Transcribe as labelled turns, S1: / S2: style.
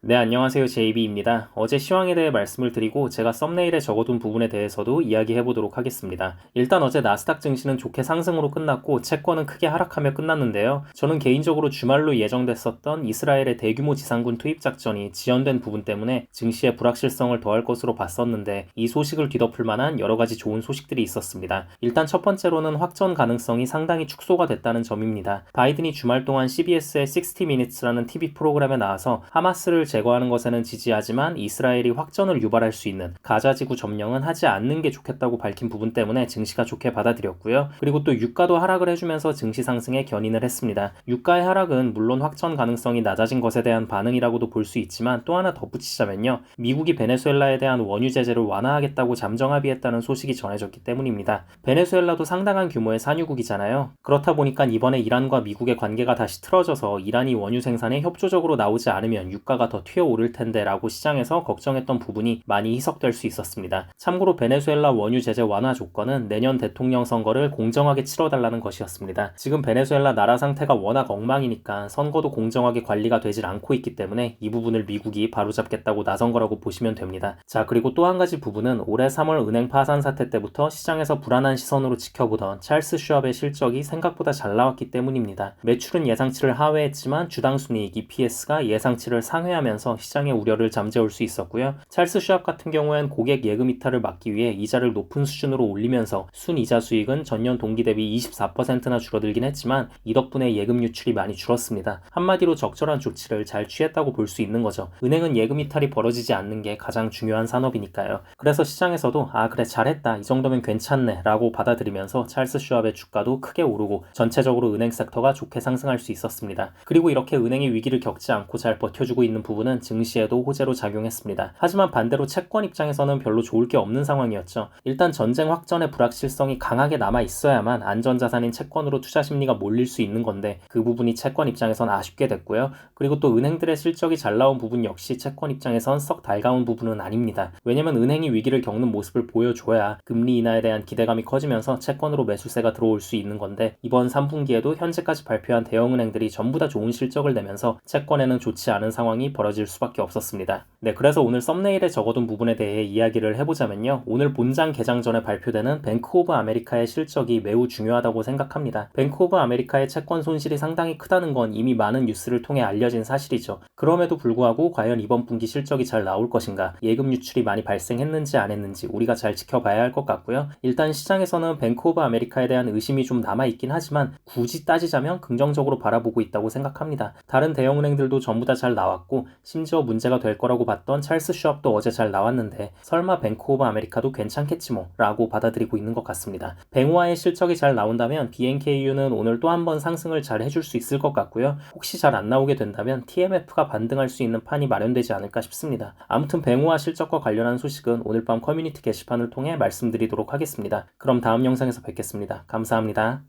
S1: 네, 안녕하세요. JB입니다. 어제 시황에 대해 말씀을 드리고 제가 썸네일에 적어둔 부분에 대해서도 이야기해 보도록 하겠습니다. 일단 어제 나스닥 증시는 좋게 상승으로 끝났고 채권은 크게 하락하며 끝났는데요. 저는 개인적으로 주말로 예정됐었던 이스라엘의 대규모 지상군 투입 작전이 지연된 부분 때문에 증시의 불확실성을 더할 것으로 봤었는데 이 소식을 뒤덮을 만한 여러 가지 좋은 소식들이 있었습니다. 일단 첫 번째로는 확전 가능성이 상당히 축소가 됐다는 점입니다. 바이든이 주말 동안 CBS의 60 Minutes라는 TV 프로그램에 나와서 하마스를 제거하는 것에는 지지하지만 이스라엘이 확전을 유발할 수 있는 가자 지구 점령은 하지 않는 게 좋겠다고 밝힌 부분 때문에 증시가 좋게 받아들였고요. 그리고 또 유가도 하락을 해주면서 증시 상승에 견인을 했습니다. 유가의 하락은 물론 확전 가능성이 낮아진 것에 대한 반응이라고도 볼 수 있지만 또 하나 덧붙이자면요. 미국이 베네수엘라에 대한 원유 제재를 완화하겠다고 잠정 합의했다는 소식이 전해졌기 때문입니다. 베네수엘라도 상당한 규모의 산유국이잖아요. 그렇다 보니까 이번에 이란과 미국의 관계가 다시 틀어져서 이란이 원유 생산에 협조적으로 나오지 않으면 유가가 더 튀어오를 텐데 라고 시장에서 걱정했던 부분이 많이 희석될 수 있었습니다. 참고로 베네수엘라 원유 제재 완화 조건은 내년 대통령 선거를 공정하게 치러달라는 것이었습니다. 지금 베네수엘라 나라 상태가 워낙 엉망이니까 선거도 공정하게 관리가 되질 않고 있기 때문에 이 부분을 미국이 바로잡겠다고 나선 거라고 보시면 됩니다. 자, 그리고 또 한 가지 부분은 올해 3월 은행 파산 사태 때부터 시장에서 불안한 시선으로 지켜보던 찰스 슈왑의 실적이 생각보다 잘 나왔기 때문입니다. 매출은 예상치를 하회했지만 주당 순이익 EPS가 예상치를 상회하면서 시장의 우려를 잠재울 수 있었고요. 찰스 슈왑 같은 경우엔 고객 예금 이탈을 막기 위해 이자를 높은 수준으로 올리면서 순이자 수익은 전년 동기 대비 24%나 줄어들긴 했지만 이 덕분에 예금 유출이 많이 줄었습니다. 한마디로 적절한 조치를 잘 취했다고 볼 수 있는 거죠. 은행은 예금 이탈이 벌어지지 않는 게 가장 중요한 산업이니까요. 그래서 시장에서도 그래 잘했다 이 정도면 괜찮네 라고 받아들이면서 찰스 슈왑의 주가도 크게 오르고 전체적으로 은행 섹터가 좋게 상승할 수 있었습니다. 그리고 이렇게 은행이 위기를 겪지 않고 잘 버텨주고 있는 부분은 증시에도 호재로 작용했습니다. 하지만 반대로 채권 입장에서는 별로 좋을 게 없는 상황이었죠. 일단 전쟁 확전의 불확실성이 강하게 남아 있어야만 안전자산인 채권으로 투자 심리가 몰릴 수 있는 건데 그 부분이 채권 입장에선 아쉽게 됐고요. 그리고 또 은행들의 실적이 잘 나온 부분 역시 채권 입장에선 썩 달가운 부분은 아닙니다. 왜냐면 은행이 위기를 겪는 모습을 보여줘야 금리 인하에 대한 기대감이 커지면서 채권으로 매수세가 들어올 수 있는 건데 이번 3분기에도 현재까지 발표한 대형은행들이 전부 다 좋은 실적을 내면서 채권에는 좋지 않은 상황이 벌어질 수밖에 없었습니다. 네, 그래서 오늘 썸네일에 적어둔 부분에 대해 이야기를 해보자면요. 오늘 본장 개장 전에 발표되는 뱅크 오브 아메리카의 실적이 매우 중요하다고 생각합니다. 뱅크 오브 아메리카의 채권 손실이 상당히 크다는 건 이미 많은 뉴스를 통해 알려진 사실이죠. 그럼에도 불구하고 과연 이번 분기 실적이 잘 나올 것인가, 예금 유출이 많이 발생했는지 안 했는지 우리가 잘 지켜봐야 할 것 같고요. 일단 시장에서는 뱅크 오브 아메리카에 대한 의심이 좀 남아있긴 하지만 굳이 따지자면 긍정적으로 바라보고 있다고 생각합니다. 다른 대형은행들도 전부 다 잘 나왔고 심지어 문제가 될 거라고 봤던 찰스 슈왑도 어제 잘 나왔는데 설마 뱅크 오브 아메리카도 괜찮겠지 뭐 라고 받아들이고 있는 것 같습니다. 뱅오와의 실적이 잘 나온다면 BNKU는 오늘 또 한 번 상승을 잘 해줄 수 있을 것 같고요. 혹시 잘 안 나오게 된다면 TMF가 반등할 수 있는 판이 마련되지 않을까 싶습니다. 아무튼 뱅오와 실적과 관련한 소식은 오늘 밤 커뮤니티 게시판을 통해 말씀드리도록 하겠습니다. 그럼 다음 영상에서 뵙겠습니다. 감사합니다.